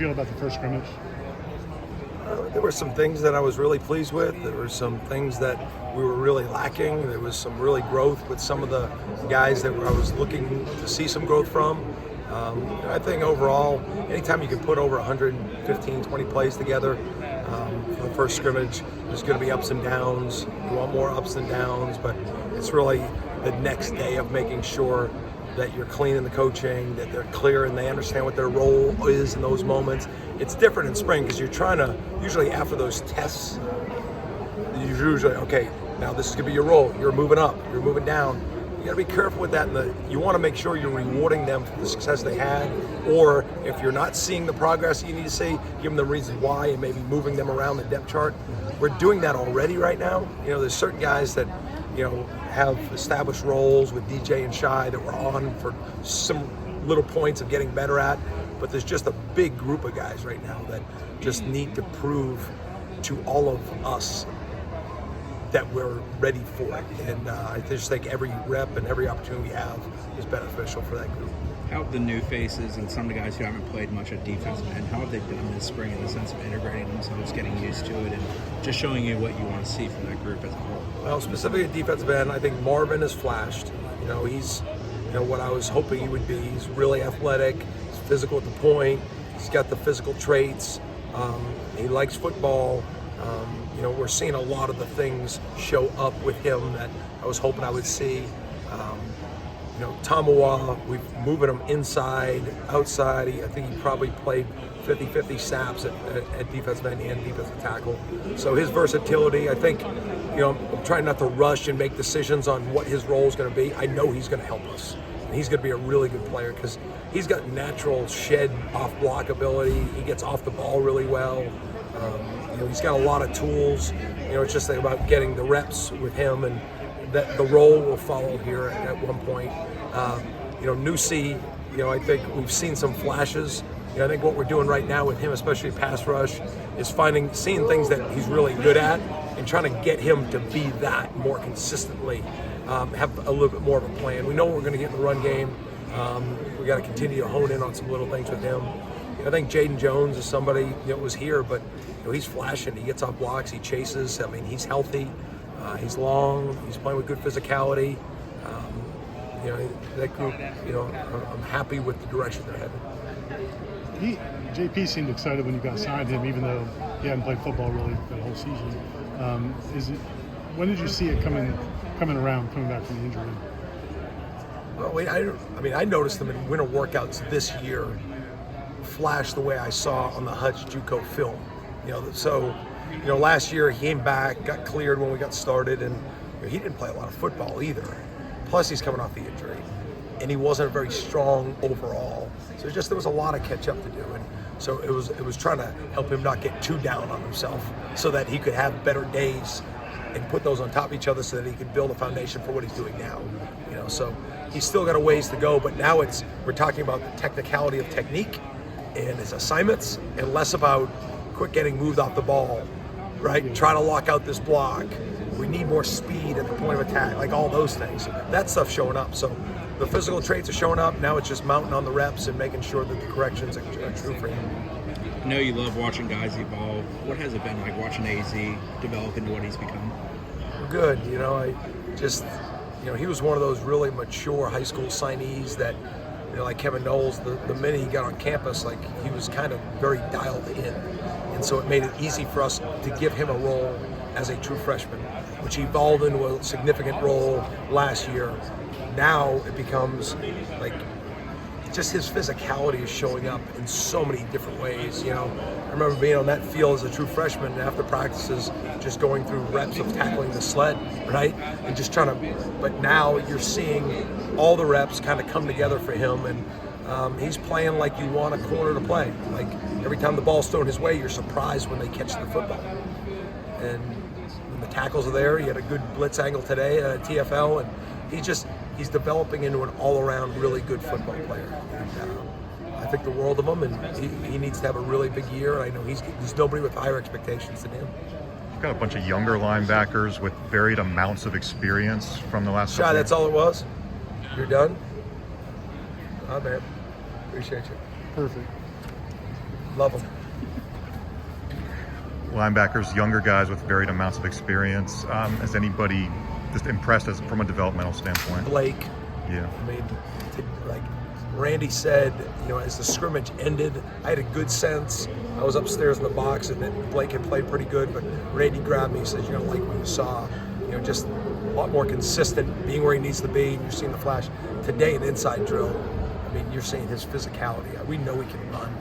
Feel about the first scrimmage? There were some things that I was really pleased with. There were some things that we were really lacking. There was some really growth with some of the guys that I was looking to see some growth from. I think overall, anytime you can put over 115, 20 plays together for the first scrimmage, there's going to be ups and downs. You want more ups and downs, but it's really the next day of making sure that you're clean in the coaching, that they're clear and they understand what their role is in those moments. It's different in spring because you're trying to, usually after those tests, you're usually, okay, now this is going to be your role. You're moving up, you're moving down. You got to be careful with that. You want to make sure you're rewarding them for the success they had, or if you're not seeing the progress you need to see, give them the reason why and maybe moving them around the depth chart. We're doing that already right now. There's certain guys that, have established roles with DJ and Shy that we're on for some little points of getting better at, but there's just a big group of guys right now that just need to prove to all of us that we're ready for it. And I just think every rep and every opportunity we have is beneficial for that group. How have the new faces and some of the guys who haven't played much at defensive end, how have they done this spring in the sense of integrating themselves, getting used to it, and just showing you what you want to see from that group as a whole? Well, specifically at defensive end, I think Marvin has flashed. He's what I was hoping he would be. He's really athletic, he's physical at the point, he's got the physical traits, he likes football. We're seeing a lot of the things show up with him that I was hoping I would see. Tamawa, we've moving him inside, outside. I think he probably played 50-50 snaps at defensive end and defensive tackle. So his versatility, I think, I'm trying not to rush and make decisions on what his role is going to be. I know he's going to help us. And he's going to be a really good player because he's got natural shed off block ability. He gets off the ball really well. He's got a lot of tools. It's just about getting the reps with him, and that the role will follow here at one point. Nusi, I think we've seen some flashes. I think what we're doing right now with him, especially pass rush, is seeing things that he's really good at and trying to get him to be that more consistently, have a little bit more of a plan. We know what we're going to get in the run game. We got to continue to hone in on some little things with him. I think Jaden Jones is somebody that was here, but he's flashing. He gets off blocks, he chases. He's healthy, he's long, he's playing with good physicality. That group, I'm happy with the direction they're headed. JP seemed excited when you got signed him, even though he hadn't played football really the whole season. When did you see it coming back from the injury? Well, I noticed them in winter workouts this year flash the way I saw on the Hutch JUCO film. Last year he came back, got cleared when we got started, and he didn't play a lot of football either. Plus he's coming off the injury, and he wasn't very strong overall. So there was a lot of catch up to do, and so it was trying to help him not get too down on himself, so that he could have better days and put those on top of each other, so that he could build a foundation for what he's doing now. So he's still got a ways to go, but now we're talking about the technicality of technique and his assignments, and less about quick getting moved off the ball, right? Trying to lock out this block. We need more speed at the point of attack, like all those things. That stuff's showing up. So the physical traits are showing up. Now it's just mounting on the reps and making sure that the corrections are true for him. I know you love watching guys evolve. What has it been like watching AZ develop into what he's become? Good. He was one of those really mature high school signees that, like Kevin Knowles, the minute he got on campus, he was kind of very dialed in. And so it made it easy for us to give him a role as a true freshman, which evolved into a significant role last year. Now it becomes just his physicality is showing up in so many different ways. I remember being on that field as a true freshman, and after practices, just going through reps of tackling the sled, right? And just but now you're seeing all the reps kind of come together for him, and he's playing like you want a corner to play. Every time the ball's thrown his way, you're surprised when they catch the football. And when the tackles are there, he had a good blitz angle today at TFL, and he's developing into an all-around really good football player. And, I think the world of him, and he needs to have a really big year. I know there's nobody with higher expectations than him. You've got a bunch of younger linebackers with varied amounts of experience from the last couple. That's all it was? You're done? Oh, man. Appreciate you. Perfect. Love them. Linebackers, younger guys with varied amounts of experience. Has anybody just impressed us from a developmental standpoint? Blake. Yeah. I mean, like Randy said, as the scrimmage ended, I had a good sense. I was upstairs in the box, and then Blake had played pretty good, but Randy grabbed me and says, "You're gonna like what you saw. Just a lot more consistent, being where he needs to be. And you're seeing the flash today in inside drill. I mean, you're seeing his physicality. We know he can run.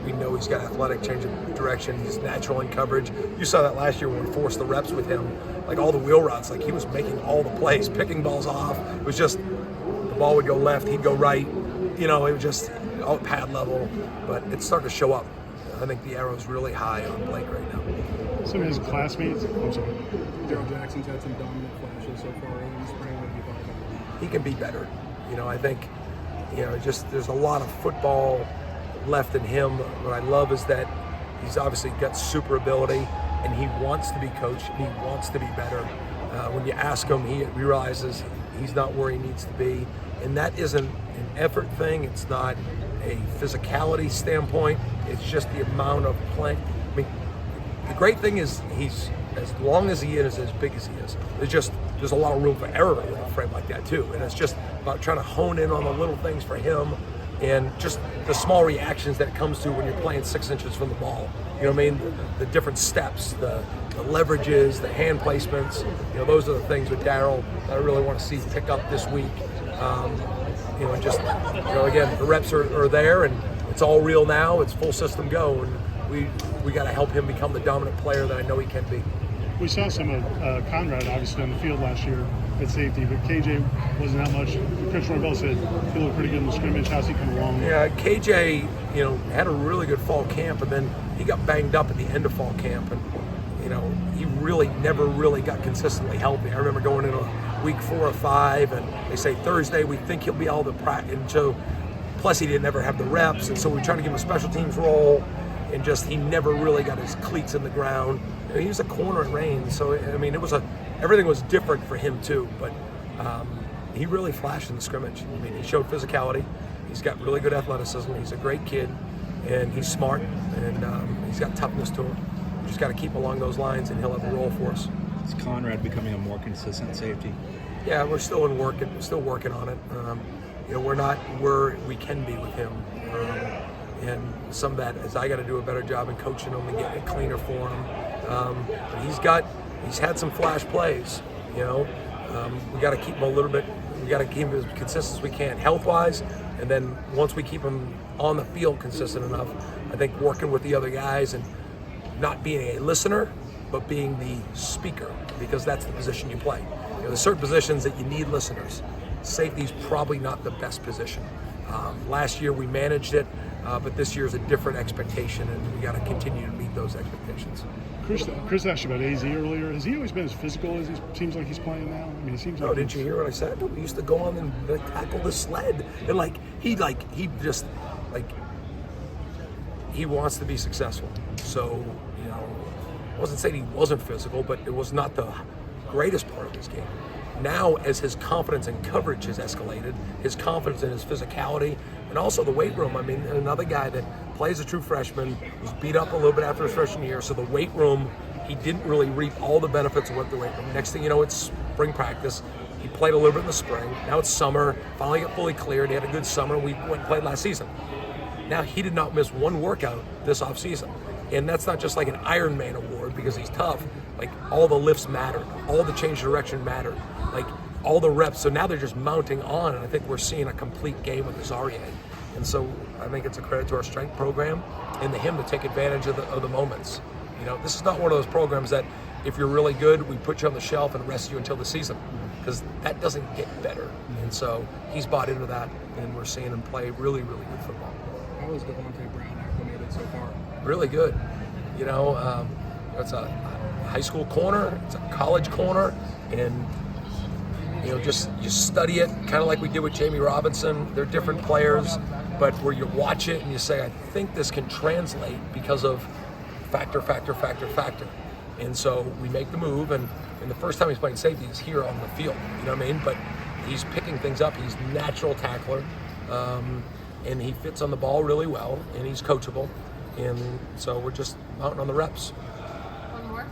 We know he's got athletic change of direction. He's natural in coverage. You saw that last year when we forced the reps with him, like all the wheel routes, like he was making all the plays, picking balls off. It was just the ball would go left, he'd go right. It was just all at pad level, but it's starting to show up. I think the arrow's really high on Blake right now. Some of his classmates, I'm sorry. Darrell Jackson's had some dominant flashes so far in the spring. What do you thought about him? He can be better. I think, just there's a lot of football left in him. What I love is that he's obviously got super ability, and he wants to be coached, and he wants to be better. When you ask him, he realizes he's not where he needs to be, and that isn't an effort thing. It's not a physicality standpoint. It's just the amount of playing. I mean, the great thing is he's, as long as he is as big as he is, there's a lot of room for error in a frame like that too, and it's just about trying to hone in on the little things for him, and just the small reactions that it comes to when you're playing 6 inches from the ball. The different steps, the leverages, the hand placements. Those are the things with Darrell that I really want to see pick up this week. Again, the reps are there, and it's all real now. It's full system go, and we got to help him become the dominant player that I know he can be. We saw some of Conrad obviously on the field last year at safety, but KJ wasn't that much. Coach Norvell said he looked pretty good in the scrimmage. How's he come along? Yeah, KJ, had a really good fall camp, and then he got banged up at the end of fall camp, and he really never really got consistently healthy. I remember going into week 4 or 5, and they say Thursday we think he'll be able to practice. And so, plus he didn't ever have the reps, and so we're trying to give him a special teams role, and he never really got his cleats in the ground. He was a corner at Reigns, so everything was different for him too. But he really flashed in the scrimmage. He showed physicality. He's got really good athleticism. He's a great kid, and he's smart, and he's got toughness to him. We just got to keep along those lines, and he'll have a role for us. Is Conrad becoming a more consistent safety? Yeah, we're still working on it. We're not where we can be with him. And some of that is I got to do a better job in coaching him and getting it cleaner for him. He's had some flash plays. We got to keep him a little bit. We got to keep him as consistent as we can, health-wise. And then once we keep him on the field consistent enough, I think working with the other guys and not being a listener, but being the speaker, because that's the position you play. There's certain positions that you need listeners. Safety's probably not the best position. Last year we managed it, but this year's a different expectation, and we got to continue to meet those expectations. Chris asked you about AZ earlier. Has he always been as physical as he seems like he's playing now? He seems like. Oh, didn't you hear what I said? We used to go on and tackle the sled, and he wants to be successful. So I wasn't saying he wasn't physical, but it was not the greatest part of his game. Now, as his confidence in coverage has escalated, his confidence in his physicality, and also the weight room. Another guy that plays a true freshman, was beat up a little bit after his freshman year, so the weight room, he didn't really reap all the benefits of what the weight room. Next thing you know, it's spring practice. He played a little bit in the spring. Now it's summer. Finally got fully cleared. He had a good summer. We went and played last season. Now he did not miss one workout this offseason. And that's not just like an Ironman award because he's tough. Like, all the lifts mattered. All the change of direction mattered. Like, all the reps. So now they're just mounting on, and I think we're seeing a complete game with this REA. And so I think it's a credit to our strength program and to him to take advantage of the moments. This is not one of those programs that if you're really good, we put you on the shelf and rest you until the season, because that doesn't get better. And so he's bought into that, and we're seeing him play really, really good football. How is Devontae Brown acclimated so far? Really good. It's a high school corner, it's a college corner, and just you study it kind of like we did with Jamie Robinson. They're different players, but where you watch it and you say, I think this can translate because of factor. And so we make the move, and the first time he's playing safety, he's here on the field, But he's picking things up. He's a natural tackler. and he fits on the ball really well, and he's coachable, and so we're just mounting on the reps. One more.